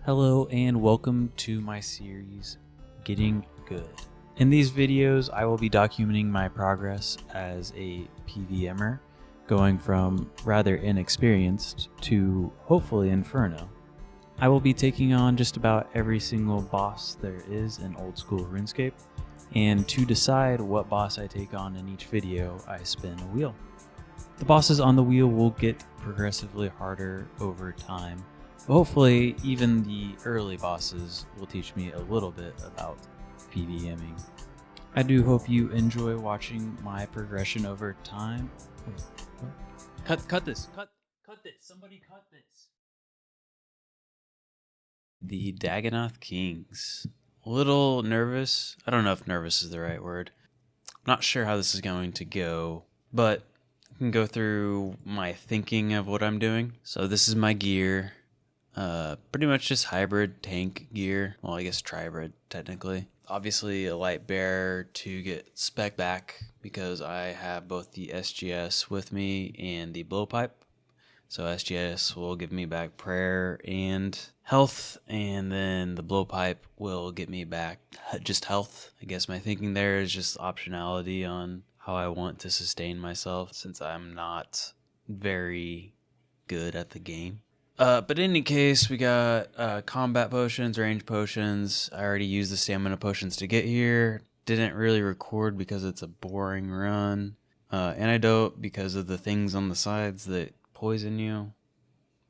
Hello and welcome to my series, Getting Good. In these videos, I will be documenting my progress as a PVMer, going from rather inexperienced to hopefully Inferno. I will be taking on just about every single boss there is in old school RuneScape, and to decide what boss I take on in each video, I spin a wheel. The bosses on the wheel will get progressively harder over time. Hopefully, even the early bosses will teach me a little bit about PVMing. I do hope you enjoy watching my progression over time. Wait, what? Cut this! Cut this! Somebody cut this! The Dagannoth Kings. A little nervous. I don't know if nervous is the right word. I'm not sure how this is going to go, but I can go through my thinking of what I'm doing. So this is my gear. Pretty much just hybrid tank gear. Well, I guess tribrid technically. Obviously a light bearer to get spec back because I have both the SGS with me and the blowpipe. So SGS will give me back prayer and health, and then the blowpipe will get me back just health. I guess my thinking there is just optionality on how I want to sustain myself since I'm not very good at the game. But in any case, we got combat potions, range potions. I already used the stamina potions to get here. Didn't really record because it's a boring run. Antidote because of the things on the sides that poison you,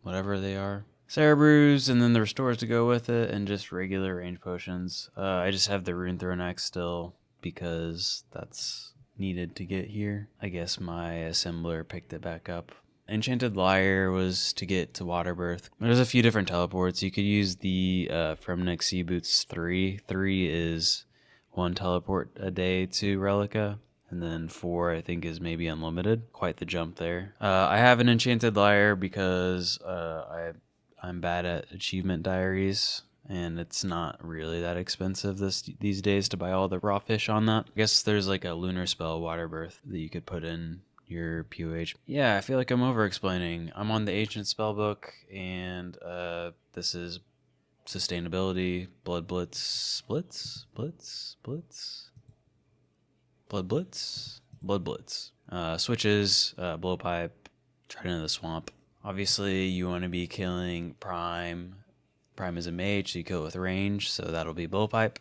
whatever they are. Cerebrews, and then the restores to go with it, and just regular range potions. I just have the Rune Throne Axe still because that's needed to get here. I guess my assembler picked it back up. Enchanted Lyre was to get to Waterbirth. There's a few different teleports. You could use the Fremnik Sea Boots 3. 3 is 1 teleport a day to Relica, and then 4 I think is maybe unlimited. Quite the jump there. I have an Enchanted Lyre because I'm bad at achievement diaries, and it's not really that expensive these days to buy all the raw fish on that. I guess there's like a lunar spell Waterbirth that you could put in your POH. Yeah, I feel like I'm over-explaining. I'm on the Ancient Spellbook, and this is Sustainability, Blood Blitz, Blood Blitz. Switches, Blowpipe, Trident of the Swamp. Obviously, you want to be killing Prime. Prime is a mage, so you kill it with range, so that'll be Blowpipe.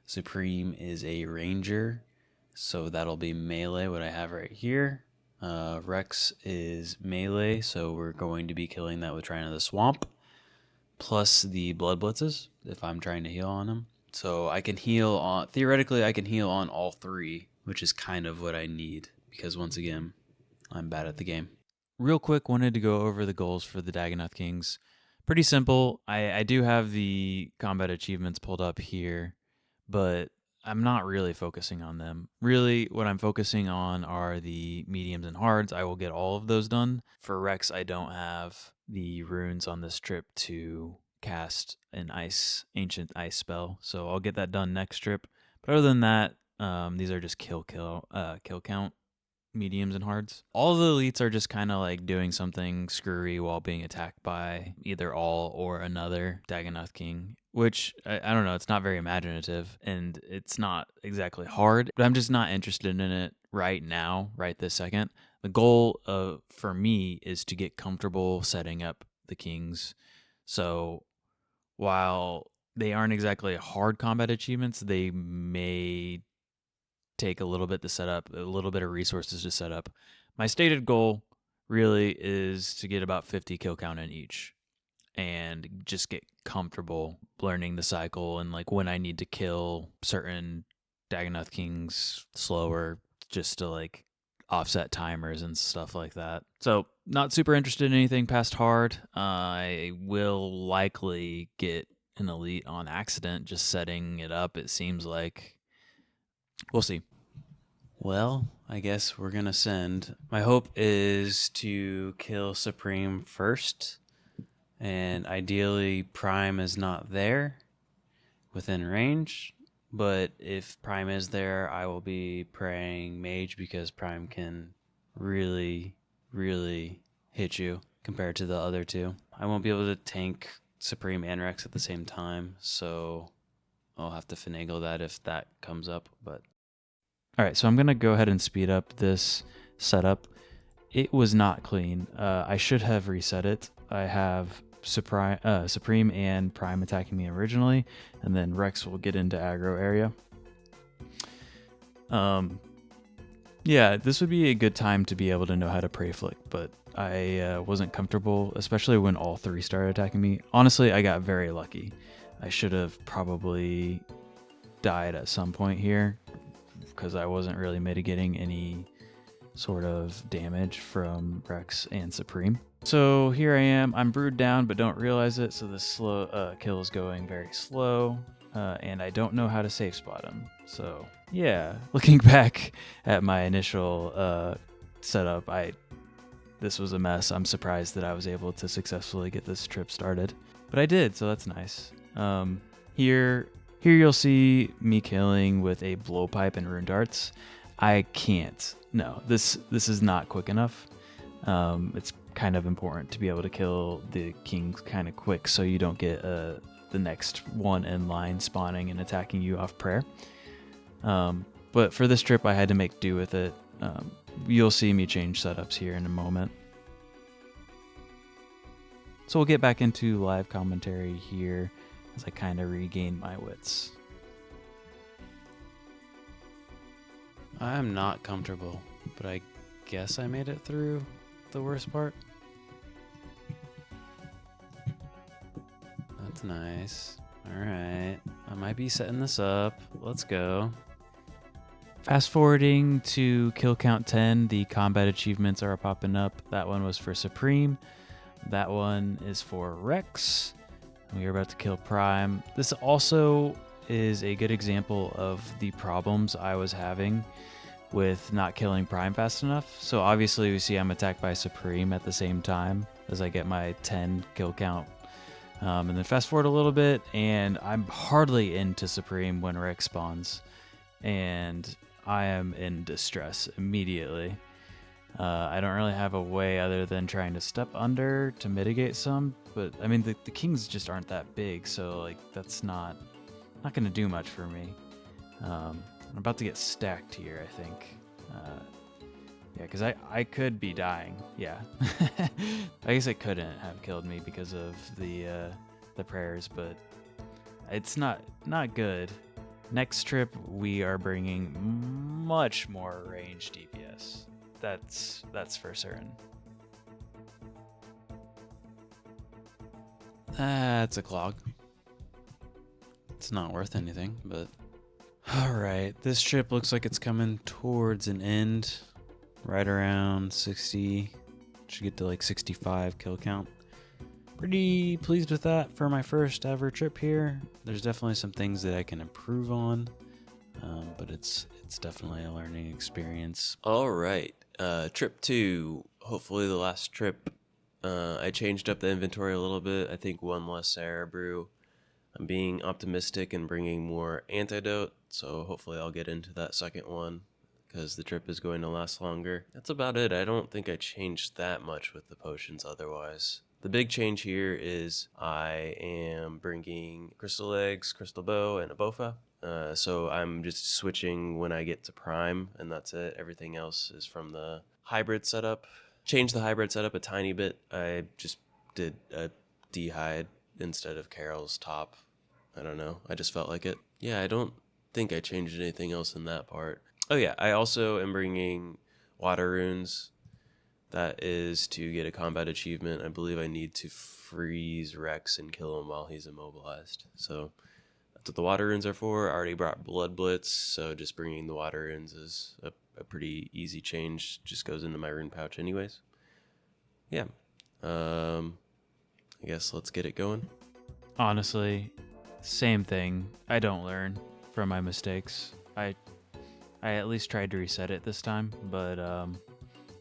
Supreme is a ranger, so that'll be melee, what I have right here. Rex is melee, so we're going to be killing that with Trident of the Swamp, plus the Blood Blitzes if I'm trying to heal on him. So I can heal on, theoretically I can heal on all 3, which is kind of what I need because once again, I'm bad at the game. Real quick, wanted to go over the goals for the Dagannoth Kings. Pretty simple. I do have the combat achievements pulled up here, but I'm not really focusing on them. Really, what I'm focusing on are the mediums and hards. I will get all of those done. For Rex, I don't have the runes on this trip to cast an ancient ice spell, so I'll get that done next trip. But other than that, these are just kill count mediums and hards. All the elites are just kind of like doing something screwy while being attacked by either all or another Dagannoth King, which I don't know, it's not very imaginative and it's not exactly hard, but I'm just not interested in it right now, right this second. The goal for me is to get comfortable setting up the kings. So while they aren't exactly hard combat achievements, they may take a little bit to set up, a little bit of resources to set up. My stated goal really is to get about 50 kill count in each and just get comfortable learning the cycle and like when I need to kill certain Dagannoth Kings slower just to like offset timers and stuff like that. So not super interested in anything past hard. I will likely get an elite on accident just setting it up, it seems like. We'll see. Well, I guess we're gonna send. My hope is to kill Supreme first, and ideally Prime is not there within range. But if Prime is there, I will be praying Mage because Prime can really, really hit you compared to the other two. I won't be able to tank Supreme and Rex at the same time, so I'll have to finagle that if that comes up. But all right, so I'm gonna go ahead and speed up this setup. It was not clean. I should have reset it. I have Supreme and Prime attacking me originally, and then Rex will get into aggro area. Yeah, this would be a good time to be able to know how to Prey Flick, but I wasn't comfortable, especially when all three started attacking me. Honestly, I got very lucky. I should have probably died at some point here because I wasn't really mitigating any sort of damage from Rex and Supreme. So here I am. I'm brewed down, but don't realize it. So this slow kill is going very slow, and I don't know how to safe spot him. So yeah, looking back at my initial setup, this was a mess. I'm surprised that I was able to successfully get this trip started, but I did, so that's nice. Here you'll see me killing with a blowpipe and rune darts. I can't. No, this is not quick enough. It's kind of important to be able to kill the kings kind of quick so you don't get the next one in line spawning and attacking you off prayer. But for this trip, I had to make do with it. You'll see me change setups here in a moment. So we'll get back into live commentary here as I kind of regain my wits. I'm not comfortable, but I guess I made it through the worst part. That's nice. Alright, I might be setting this up. Let's go. Fast forwarding to kill count 10, the combat achievements are popping up. That one was for Supreme. That one is for Rex. We are about to kill Prime. This also is a good example of the problems I was having with not killing Prime fast enough. So obviously we see I'm attacked by Supreme at the same time as I get my 10 kill count. And then fast forward a little bit and I'm hardly into Supreme when Rex spawns. And I am in distress immediately. I don't really have a way other than trying to step under to mitigate some, but I mean the kings just aren't that big, so like that's not gonna do much for me. I'm about to get stacked here, I think. Yeah, because I could be dying. Yeah, I guess it couldn't have killed me because of the prayers, but it's not good. Next trip, we are bringing much more range DPS. That's for certain. That's a clog. It's not worth anything, but... Alright, this trip looks like it's coming towards an end. Right around 60. Should get to like 65 kill count. Pretty pleased with that for my first ever trip here. There's definitely some things that I can improve on, but it's definitely a learning experience. All right, trip 2, hopefully the last trip. I changed up the inventory a little bit. I think one less Sarah brew. I'm being optimistic and bringing more antidote, so hopefully I'll get into that second one because the trip is going to last longer. That's about it. I don't think I changed that much with the potions otherwise. The big change here is I am bringing crystal eggs, crystal bow, and a bofa. So I'm just switching when I get to prime, and that's it. Everything else is from the hybrid setup. Changed the hybrid setup a tiny bit. I just did a D-hide instead of Carol's top. I don't know. I just felt like it. Yeah, I don't think I changed anything else in that part. Oh yeah, I also am bringing water runes. That is to get a combat achievement. I believe I need to freeze Rex and kill him while he's immobilized. So that's what the water runes are for. I already brought Blood Blitz, so just bringing the water runes is a pretty easy change. Just goes into my rune pouch anyways. Yeah. I guess let's get it going. Honestly, same thing. I don't learn from my mistakes. I at least tried to reset it this time, but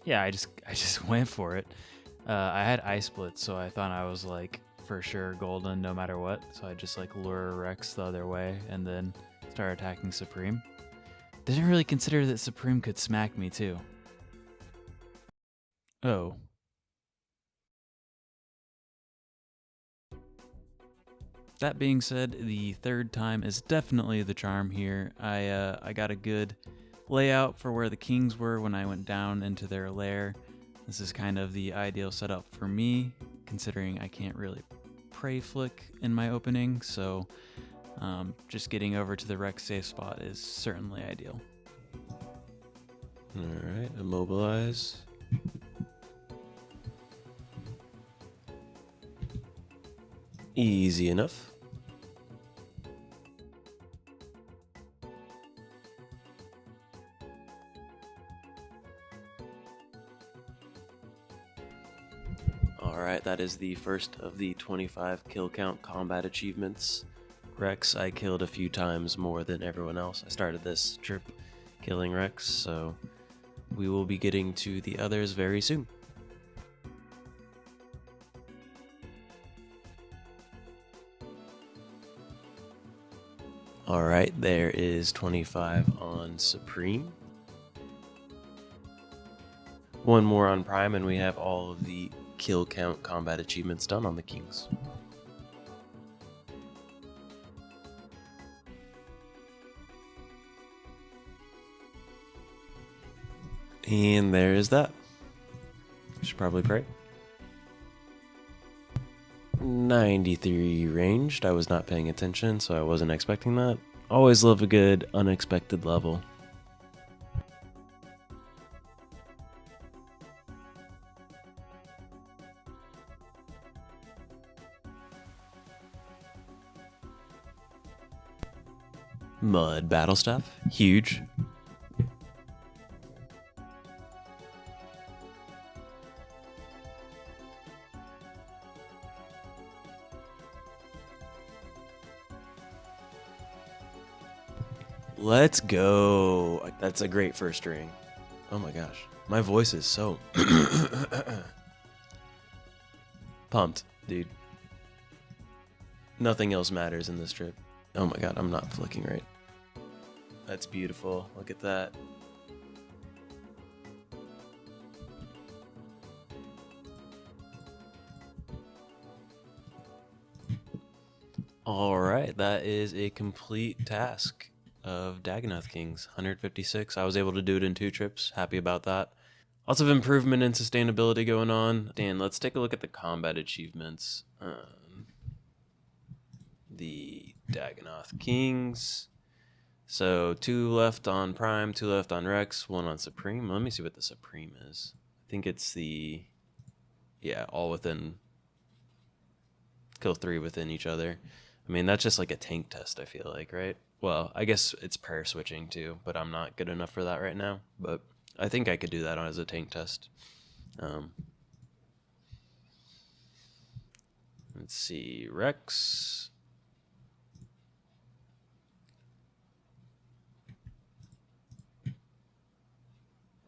yeah, I just went for it. I had Ice Blitz, so I thought I was like for sure golden no matter what. So I just like lure Rex the other way and then start attacking Supreme. Didn't really consider that Supreme could smack me too. Oh. That being said, the third time is definitely the charm here. I got a good layout for where the kings were when I went down into their lair. This is kind of the ideal setup for me, considering I can't really prey flick in my opening, so just getting over to the Rex safe spot is certainly ideal. Alright, immobilize. Easy enough. Alright, that is the first of the 25 kill count combat achievements. Rex I killed a few times more than everyone else. I started this trip killing Rex, so we will be getting to the others very soon. Alright, there is 25 on Supreme. One more on Prime, and we have all of the kill count combat achievements done on the Kings. And there is that. Should probably pray. 93 ranged. I was not paying attention, so I wasn't expecting that. Always love a good unexpected level. Mud battle staff, huge. Let's go. That's a great first ring. Oh my gosh. My voice is so pumped, dude. Nothing else matters in this trip. Oh my god, I'm not flicking right. That's beautiful. Look at that. Alright, that is a complete task of Dagannoth Kings. 156. I was able to do it in 2 trips. Happy about that. Lots of improvement and sustainability going on. Dan, let's take a look at the combat achievements. The Dagannoth Kings. So 2 left on Prime, 2 left on Rex, 1 on Supreme. Let me see what the Supreme is. I think it's the... yeah, all within... kill 3 within each other. I mean, that's just like a tank test, I feel like, right? Well, I guess it's prayer switching too, but I'm not good enough for that right now. But I think I could do that as a tank test. Let's see, Rex.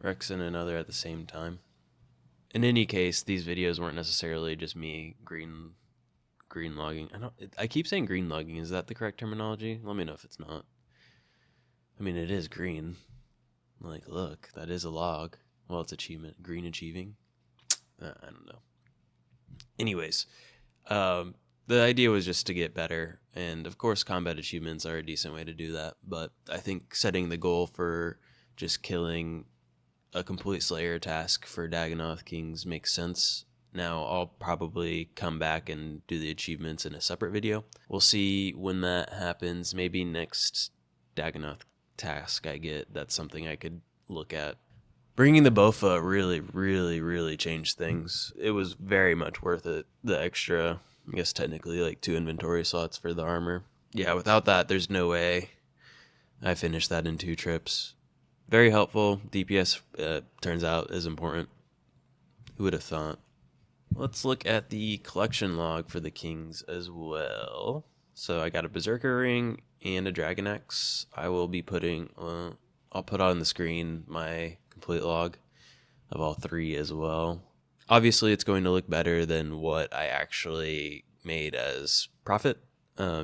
Rex and another at the same time. In any case, these videos weren't necessarily just me green logging. I keep saying green logging. Is that the correct terminology? Let me know if it's not. I mean, it is green. Like, look, that is a log. Well, it's achievement. Green achieving. I don't know. Anyways, the idea was just to get better. And of course, combat achievements are a decent way to do that. But I think setting the goal for just killing a complete Slayer task for Dagannoth Kings makes sense. Now, I'll probably come back and do the achievements in a separate video. We'll see when that happens. Maybe next Dagannoth task I get, that's something I could look at. Bringing the Bofa really changed things. It was very much worth it. The extra, I guess technically like 2 inventory slots for the armor. Yeah, without that, there's no way I finished that in 2 trips. Very helpful. DPS, turns out, is important. Who would have thought? Let's look at the collection log for the Kings as well. So I got a Berserker Ring and a Dragon Axe. I will be putting, I'll put on the screen my complete log of all 3 as well. Obviously, it's going to look better than what I actually made as profit,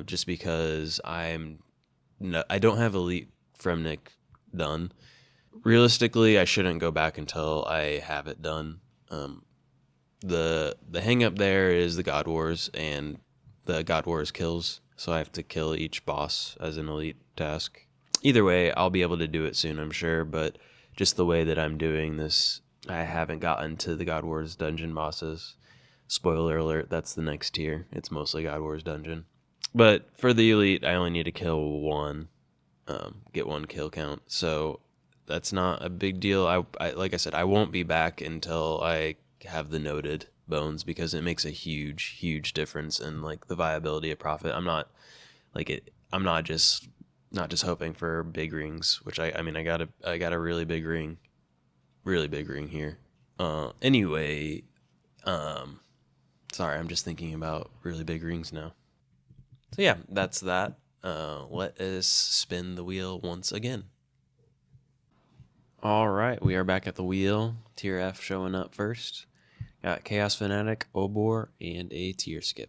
just because I don't have Elite Fremnik done. Realistically, I shouldn't go back until I have it done. The hang up there is the God Wars, and the God Wars kills, so I have to kill each boss as an elite task. Either way, I'll be able to do it soon, I'm sure, but just the way that I'm doing this, I haven't gotten to the God Wars dungeon bosses. Spoiler alert, that's the next tier. It's mostly God Wars dungeon. But for the elite, I only need to kill one, get one kill count. So that's not a big deal. I like I said, I won't be back until I have the noted bones, because it makes a huge difference in like the viability of profit. I'm not like it. I'm not just hoping for big rings, which I mean I got a really big ring here. Anyway, sorry, I'm just thinking about really big rings now. So yeah, that's that. Let us spin the wheel once again. All right, we are back at the wheel. Tier F showing up first. Got Chaos Fanatic, Obor, and a tier skip.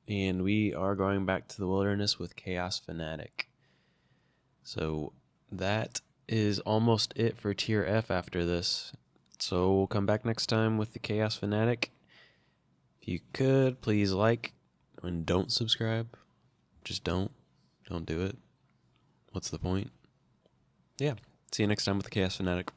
And we are going back to the wilderness with Chaos Fanatic. So that is almost it for Tier F after this. So we'll come back next time with the Chaos Fanatic. If you could, please like and don't subscribe. Just don't. Don't do it. What's the point? Yeah. See you next time with the Chaos Fanatic.